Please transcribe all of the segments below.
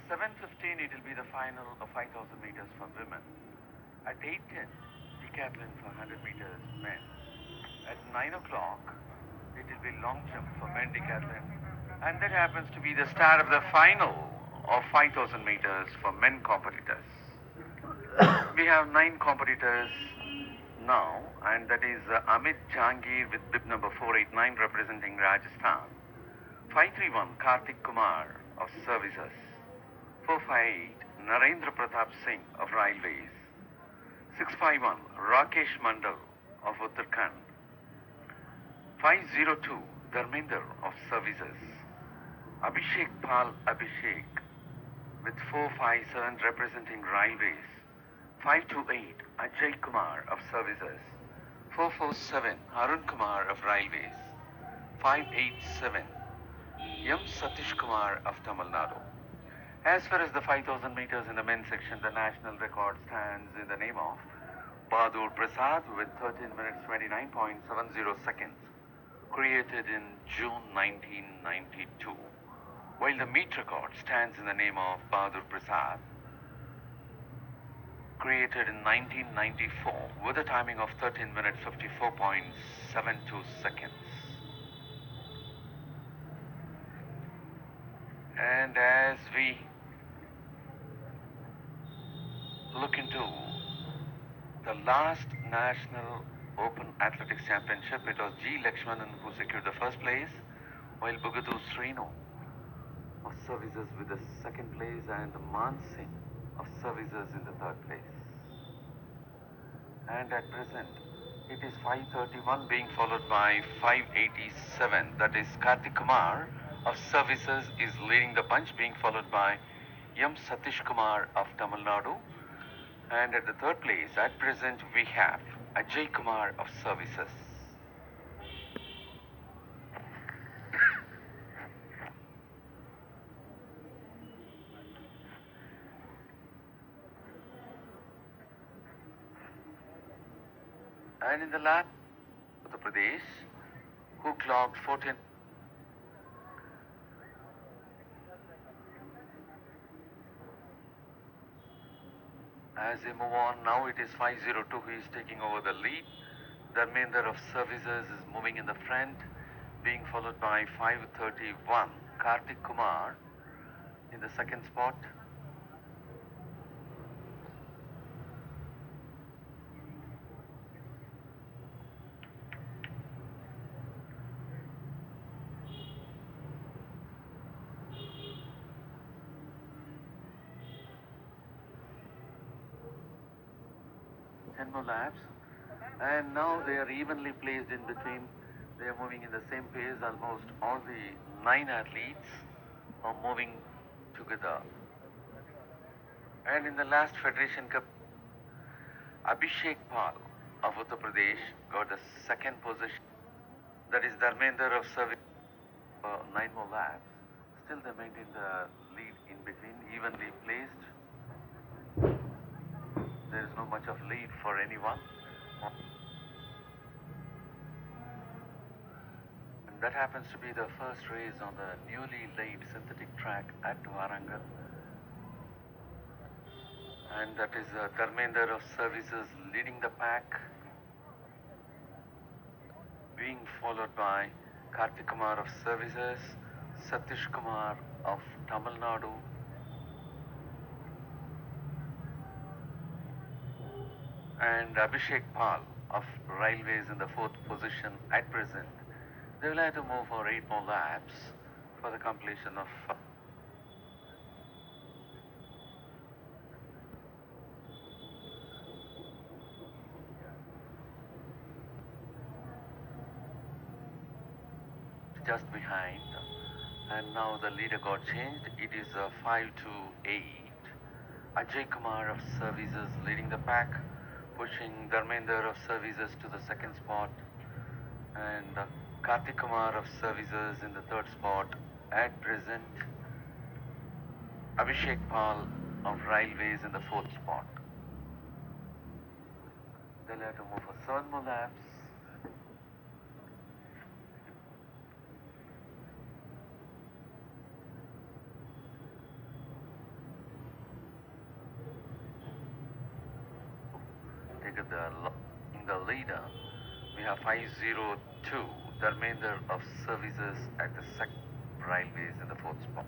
7:15 it will be the final of 5,000 meters for women. At 8:10, decathlon for 100 meters men. At 9 o'clock, it will be long jump for men decathlon. And that happens to be the start of the final of 5,000 meters for men competitors. We have 9 competitors now, and that is Amit Jangir with bib number 489 representing Rajasthan. 531 Karthik Kumar of Services. 458 Narendra Pratap Singh of Railways. 651 Rakesh Mandal of Uttarakhand. 502 Dharmender of Services. Abhishek Pal Abhishek with 457 representing Railways. 528 Ajay Kumar of Services. 447 Arun Kumar of Railways. 587 M. Satish Kumar of Tamil Nadu. As far as the 5,000 meters in the men's section, the national record stands in the name of Bahadur Prasad with 13 minutes 29.70 seconds, created in June 1992. While the meet record stands in the name of Bahadur Prasad, created in 1994 with a timing of 13 minutes 54.72 seconds. And as we look into the last National Open Athletics Championship, it was G. Lakshmanan who secured the first place, while Bugadu Srinu of Services with the second place and Man Singh of Services in the third place. And at present, it is 531 being followed by 587, that is Karthik Kumar of Services is leading the bunch, being followed by M. Satish Kumar of Tamil Nadu. And at the third place, at present, we have Ajay Kumar of Services. And in the last, Uttar Pradesh, who clocked 14. As they move on, now it is 502 who is taking over the lead. Dharmender of Services is moving in the front, being followed by 531 Karthik Kumar in the second spot. More laps, and now they are evenly placed in between. They are moving in the same pace. Almost all the 9 athletes are moving together. And in the last Federation Cup, Abhishek Pal of Uttar Pradesh got the second position. That is Dharmender of Service. 9 more laps. Still they maintain the lead in between, evenly placed. There is no much of lead for anyone. And that happens to be the first race on the newly laid synthetic track at Warangal. And that is Dharmender of Services leading the pack, being followed by Karthik Kumar of Services, Satish Kumar of Tamil Nadu, and Abhishek Pal of Railways in the 4th position at present. They will have to move for 8 more laps for the completion of just behind. And now the leader got changed. It is 5 to 8. Ajay Kumar of Services leading the pack, pushing Dharmender of Services to the second spot, and Karthik Kumar of Services in the third spot. At present, Abhishek Pal of Railways in the 4th spot. They'll have to move for 7 more laps. get the leader. We have 502, the remainder of services at the railways in the fourth spot.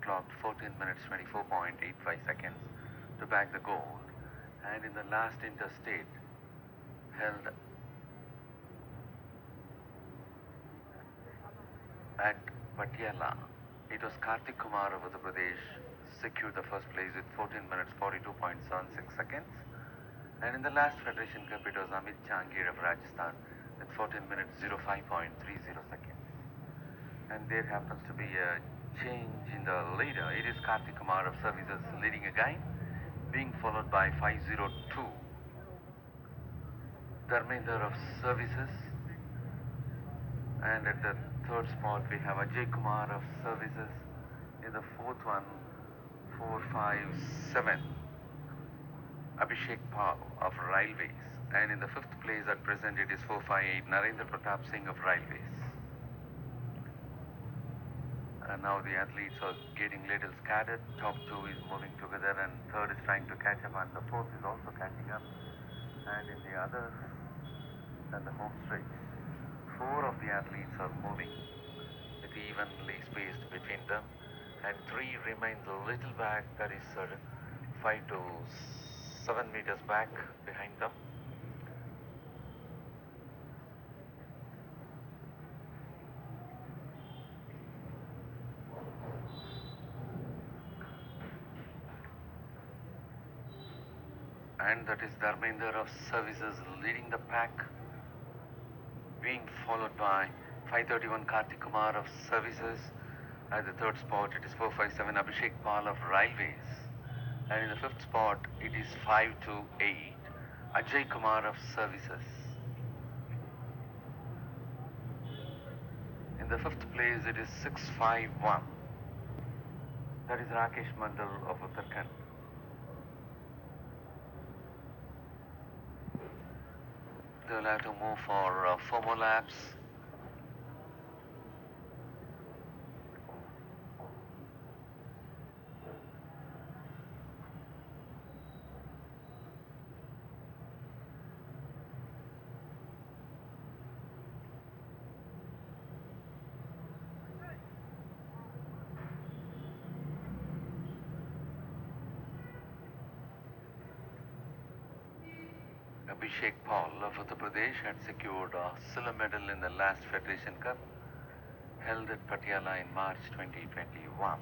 Clocked 14 minutes 24.85 seconds to bag the gold, and in the last interstate held at Patiala, it was Kartik Kumar of Uttar Pradesh secured the first place with 14 minutes 42.76 seconds, and in the last Federation Cup it was Amit Jangir of Rajasthan with 14 minutes 05.30 seconds. And there happens to be a change in the leader. It is Kartik Kumar of services leading again, being followed by 502. The remainder of services, and at the third spot we have Ajay Kumar of services. In the fourth one, 457, Abhishek Pal of railways, and in the fifth place at present it is 458, Narendra Pratap Singh of railways. And now the athletes are getting little scattered. Top two is moving together and third is trying to catch up, and the fourth is also catching up. And in the other and the home stretch, four of the athletes are moving with evenly spaced between them, and three remain a little back, that is 5 to 7 meters back behind them. And that is the remainder of services leading the pack, being followed by 531 Kartik Kumar of services. At the third spot it is 457 Abhishek Pal of railways, and in the fifth spot it is 528 Ajay Kumar of services. In the fifth place it is 651, that is Rakesh Mandal of Uttarakhand. They will have to move for 4 more laps. Abhishek Paul of Uttar Pradesh had secured a silver medal in the last Federation Cup held at Patiala in March 2021.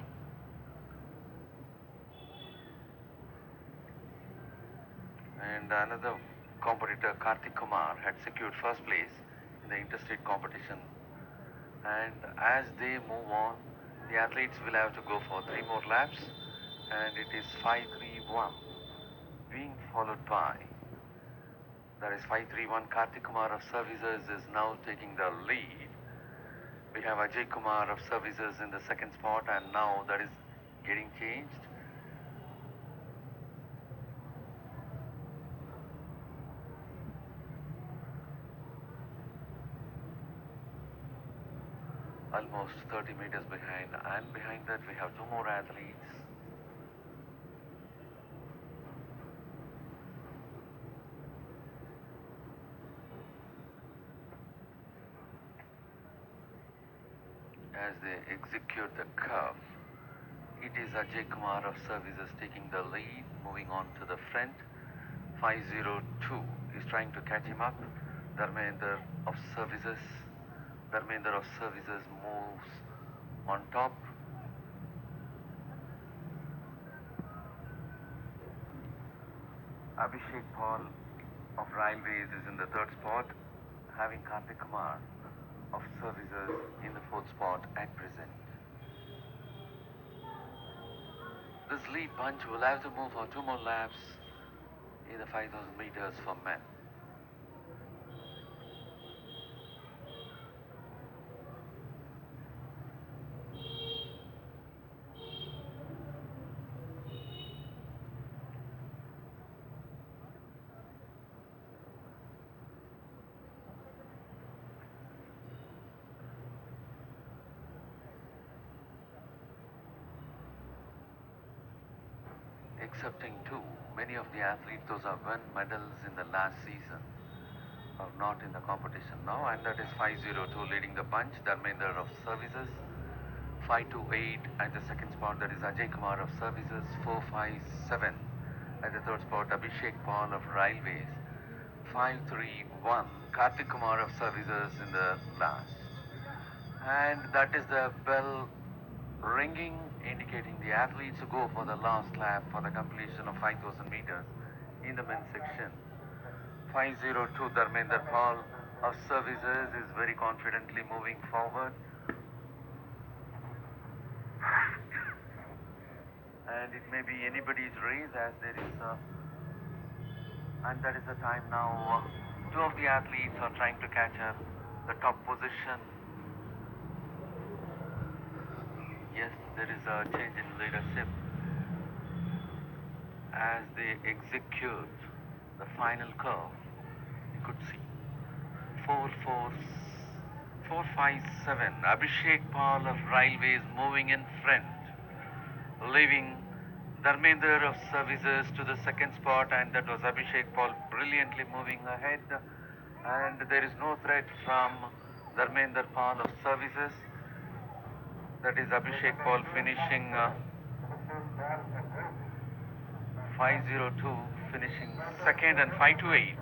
And another competitor, Kartik Kumar, had secured first place in the interstate competition. And as they move on, the athletes will have to go for 3 more laps, and it is 531 being followed by, that is 531 Kartik Kumar of services is now taking the lead. We have Ajay Kumar of services in the second spot, and now that is getting changed. Almost 30 meters behind, and behind that we have 2 more athletes. As they execute the curve, it is Ajay Kumar of services taking the lead, moving on to the front. 502 is trying to catch him up. The remainder of services moves on top. Abhishek Paul of railways is in the third spot, having Kartik Kumar of services in the fourth spot at present. This lead bunch will have to move for 2 more laps in the 5,000 meters for men. excepting two. Many of the athletes, those are won medals in the last season, are not in the competition now, and that is 502 leading the bunch, Dharmender of services, 528 at the second spot, that is Ajay Kumar of services, 457 at the third spot, Abhishek Paul of railways, 531 Kartik Kumar of services in the last. And that is the bell ringing, indicating the athletes to go for the last lap for the completion of 5,000 meters in the men's section. 502 Dharmender Paul of services is very confidently moving forward. And it may be anybody's race as there is and that is the time now. Two of the athletes are trying to catch up the top position. Yes, there is a change in leadership as they execute the final curve. You could see 457 Abhishek Paul of railways moving in front, leaving Dharmender of services to the second spot, and that was Abhishek Paul brilliantly moving ahead. And there is no threat from Dharmender Paul of services. That is Abhishek Paul finishing 502, finishing second, and 528.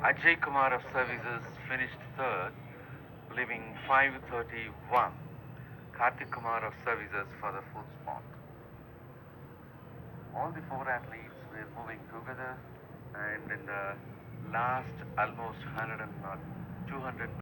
Ajay Kumar of services finished third, leaving 531. Kartik Kumar of services for the fourth spot. All the four athletes were moving together, and in the last almost 100 and 200